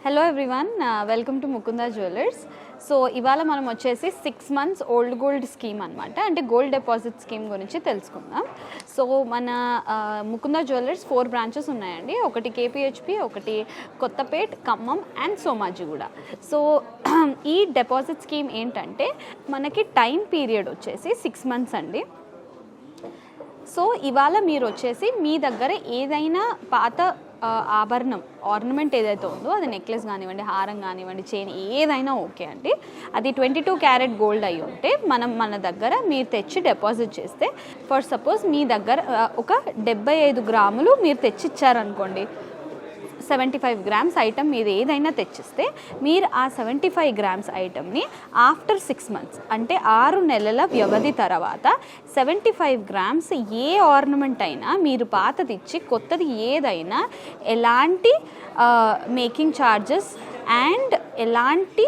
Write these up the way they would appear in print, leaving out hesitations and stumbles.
Hello everyone, welcome to Mukunda jewellers. So ఇవాళ మనం వచ్చేసి 6 months ఓల్డ్ గోల్డ్ స్కీమ్ అనమాట, అంటే గోల్డ్ డిపాజిట్ స్కీమ్ గురించి తెలుసుకుందాం. సో మన ముకుందా జ్యువెలర్స్ 4 బ్రాంచెస్ ఉన్నాయండి. ఒకటి కేపీహెచ్పి, ఒకటి కొత్తపేట్, ఖమ్మం అండ్ సోమాజిగూడ. సో ఈ డిపాజిట్ స్కీమ్ ఏంటంటే మనకి టైం పీరియడ్ వచ్చేసి 6 months అండి. సో ఇవాళ మీరు వచ్చేసి మీ దగ్గర ఏదైనా పాత ఆభరణం ఆర్నమెంట్ ఏదైతే ఉందో, అది నెక్లెస్ కానివ్వండి, హారం కానివ్వండి, చైన్ ఏదైనా ఓకే అండి, అది 22 క్యారెట్ గోల్డ్ అయి ఉంటే మన దగ్గర మీరు తెచ్చి డిపాజిట్ చేస్తే, ఫర్ సపోజ్ మీ దగ్గర ఒక 75 గ్రాములు మీరు తెచ్చిచ్చారనుకోండి, 75 grams ఐటమ్ మీరు ఏదైనా తెచ్చిస్తే, మీరు ఆ 75 grams ఐటమ్ని ఆఫ్టర్ 6 months అంటే 6 నెలల వ్యవధి తర్వాత 75 grams ఏ ఆర్నమెంట్ అయినా మీరు పాతది ఇచ్చి కొత్తది ఏదైనా ఎలాంటి మేకింగ్ ఛార్జెస్ అండ్ ఎలాంటి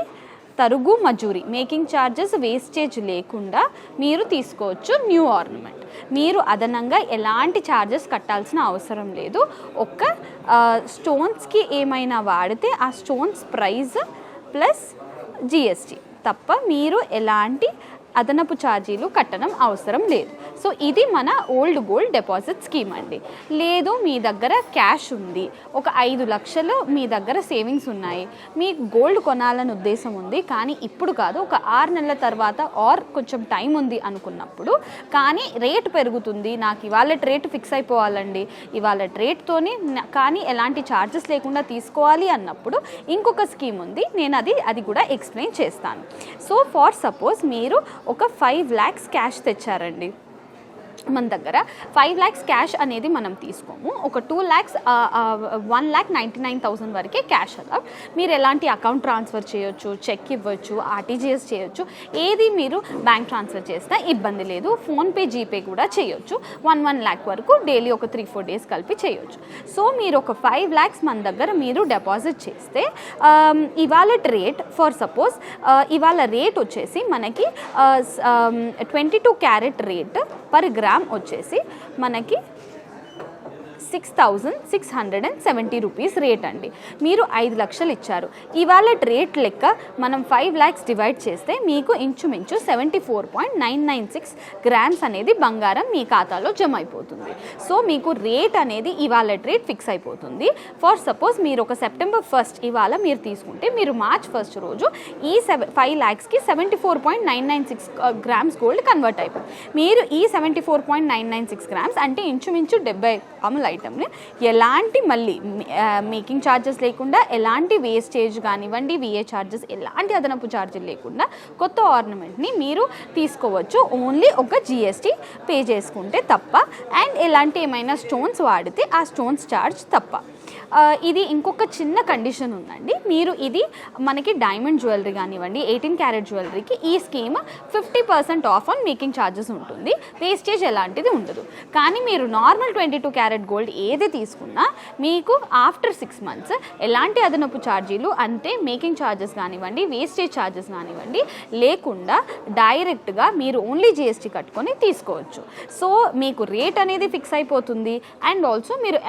తరుగు మజూరి మేకింగ్ ఛార్జెస్ వేస్టేజ్ లేకుండా మీరు తీసుకోవచ్చు న్యూ ఆర్నమెంట్. మీరు అదనంగా ఎలాంటి ఛార్జెస్ కట్టాల్సిన అవసరం లేదు. ఒక్క స్టోన్స్కి ఏమైనా వాడితే ఆ స్టోన్స్ ప్రైస్ ప్లస్ జిఎస్టీ తప్ప మీరు ఎలాంటి అదనపు ఛార్జీలు కట్టడం అవసరం లేదు. సో ఇది మన ఓల్డ్ గోల్డ్ డిపాజిట్ స్కీమ్ అండి. లేదు మీ దగ్గర క్యాష్ ఉంది, ఒక 5 లక్షలు మీ దగ్గర సేవింగ్స్ ఉన్నాయి, మీకు గోల్డ్ కొనాలని ఉద్దేశం ఉంది, కానీ ఇప్పుడు కాదు, ఒక 6 నెలల తర్వాత ఆర్ కొంచెం టైం ఉంది అనుకున్నప్పుడు, కానీ రేట్ పెరుగుతుంది, నాకు ఇవాళ రేట్ ఫిక్స్ అయిపోవాలండి, ఇవాళ రేట్తోని కానీ ఎలాంటి ఛార్జెస్ లేకుండా తీసుకోవాలి అన్నప్పుడు ఇంకొక స్కీమ్ ఉంది. నేను అది కూడా ఎక్స్ప్లెయిన్ చేస్తాను. సో ఫర్ సపోజ్ మీరు ఒక 5 lakhs క్యాష్ తెచ్చారండి. మన దగ్గర 5 lakhs క్యాష్ అనేది మనం తీసుకోము. ఒక 2 lakhs 1,99,000 వరకే క్యాష్ అలా. మీరు ఎలాంటి అకౌంట్ ట్రాన్స్ఫర్ చేయొచ్చు, చెక్ ఇవ్వచ్చు, ఆర్టీజీఎస్ చేయొచ్చు, ఏది మీరు బ్యాంక్ ట్రాన్స్ఫర్ చేస్తే ఇబ్బంది లేదు. ఫోన్పే, జీపే కూడా చేయొచ్చు. 1 lakh వరకు డైలీ ఒక 3-4 days కలిపి చేయొచ్చు. సో మీరు ఒక 5 lakhs మన దగ్గర మీరు డిపాజిట్ చేస్తే, ఇవాళ రేట్ ఫర్ సపోజ్ ఇవాళ రేట్ వచ్చేసి మనకి 22 క్యారెట్ రేట్ పర్ గ్రామ్ వచ్చేసి మనకి 6,670 రూపీస్ రేట్ అండి. మీరు 5 లక్షలు ఇచ్చారు, ఇవాళ రేట్ లెక్క మనం 5 lakhs డివైడ్ చేస్తే మీకు ఇంచుమించు 74.996 grams అనేది బంగారం మీ ఖాతాలో జమ అయిపోతుంది. సో మీకు రేట్ అనేది ఇవాళ రేట్ ఫిక్స్ అయిపోతుంది. ఫర్ సపోజ్ మీరు ఒక September 1st ఇవాళ మీరు తీసుకుంటే, మీరు March 1st రోజు ఈ 5 lakhsకి 74.996 grams గోల్డ్ కన్వర్ట్ అయిపోతుంది. మీరు ఈ 74.996 grams అంటే ఇంచుమించు 70 గ్రాముల ఐటమ్ని ఎలాంటి మళ్ళీ మేకింగ్ ఛార్జెస్ లేకుండా, ఎలాంటి వేస్టేజ్ కానివ్వండి, విఏ ఛార్జెస్, ఎలాంటి అదనపు ఛార్జీలు లేకుండా కొత్త ఆర్నమెంట్ని మీరు తీసుకోవచ్చు. ఓన్లీ ఒక జిఎస్టీ పే చేసుకుంటే తప్ప, అండ్ ఎలాంటి ఏమైనా స్టోన్స్ వాడితే ఆ స్టోన్స్ ఛార్జ్ తప్ప. ఇది ఇంకొక చిన్న కండిషన్ ఉందండి. మీరు ఇది మనకి డైమండ్ జ్యువెలరీ కానివ్వండి, 18 క్యారెట్ జ్యువెలరీకి ఈ scheme 50% of on making charges ఉంటుంది, వేస్టేజ్ ఎలాంటిది ఉండదు. కానీ మీరు నార్మల్ 22 క్యారెట్ గోల్డ్ ఏది తీసుకున్నా మీకు ఆఫ్టర్ 6 months ఎలాంటి అదనపు ఛార్జీలు అంటే మేకింగ్ ఛార్జెస్ కానివ్వండి, వేస్టేజ్ ఛార్జెస్ కానివ్వండి లేకుండా డైరెక్ట్గా మీరు ఓన్లీ జిఎస్టీ కట్టుకొని తీసుకోవచ్చు. సో మీకు రేట్ అనేది ఫిక్స్ అయిపోతుంది, అండ్ ఆల్సో మీరు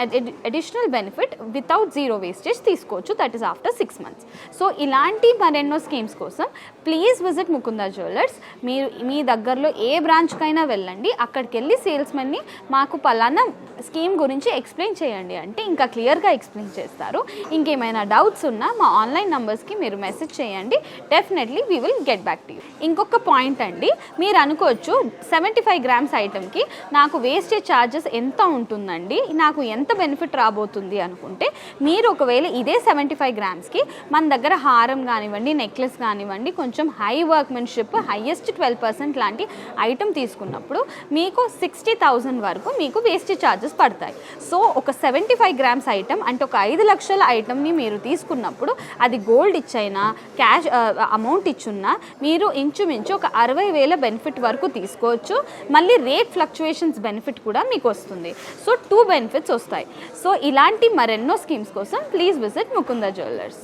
additional benefit without zero wastage తీసుకోవచ్చు, that is after 6 months. So ఇలాంటి మరెన్నో స్కీమ్స్ కోసం ప్లీజ్ విజిట్ ముకుందా జ్యువెలర్స్. మీరు మీ దగ్గరలో ఏ బ్రాంచ్కైనా వెళ్ళండి, అక్కడికి వెళ్ళి సేల్స్మెన్ని మాకు పలానా స్కీమ్ గురించి ఎక్స్ప్లెయిన్ చేయండి అంటే ఇంకా క్లియర్గా ఎక్స్ప్లెయిన్ చేస్తారు. ఇంకేమైనా డౌట్స్ ఉన్నా మా ఆన్లైన్ నంబర్స్కి మీరు మెసేజ్ చేయండి, definitely we will get back to you. ఇంకొక పాయింట్ అండి, మీరు అనుకోవచ్చు 75 grams ఐటమ్కి నాకు వేస్టేజ్ ఛార్జెస్ ఎంత ఉంటుందండి, నాకు ఎంత బెనిఫిట్ రాబోతుంది అనుకుంటే, మీరు ఒకవేళ ఇదే 75 gramsకి మన దగ్గర హారం కానివ్వండి, నెక్లెస్ కానివ్వండి, కొంచెం హై వర్క్మెన్షిప్, హైయెస్ట్ 12% లాంటి ఐటమ్ తీసుకున్నప్పుడు మీకు 60,000 వరకు మీకు వేస్టేజ్ ఛార్జెస్ పడతాయి. సో ఒక 75 grams ఐటమ్ అంటే ఒక 5 లక్షల ఐటమ్ని మీరు తీసుకున్నప్పుడు, అది గోల్డ్ ఇచ్చైనా క్యాష్ అమౌంట్ ఇచ్చున్నా మీరు ఇంచుమించు ఒక 60,000 బెనిఫిట్ వరకు తీసుకోవచ్చు. మళ్ళీ రేట్ ఫ్లక్చుయేషన్స్ బెనిఫిట్ కూడా మీకు వస్తుంది. సో 2 benefits వస్తాయి. సో ఇలాంటి మరెన్నో స్కీమ్స్ కోసం ప్లీజ్ విజిట్ ముకుందా జ్యువెలర్స్.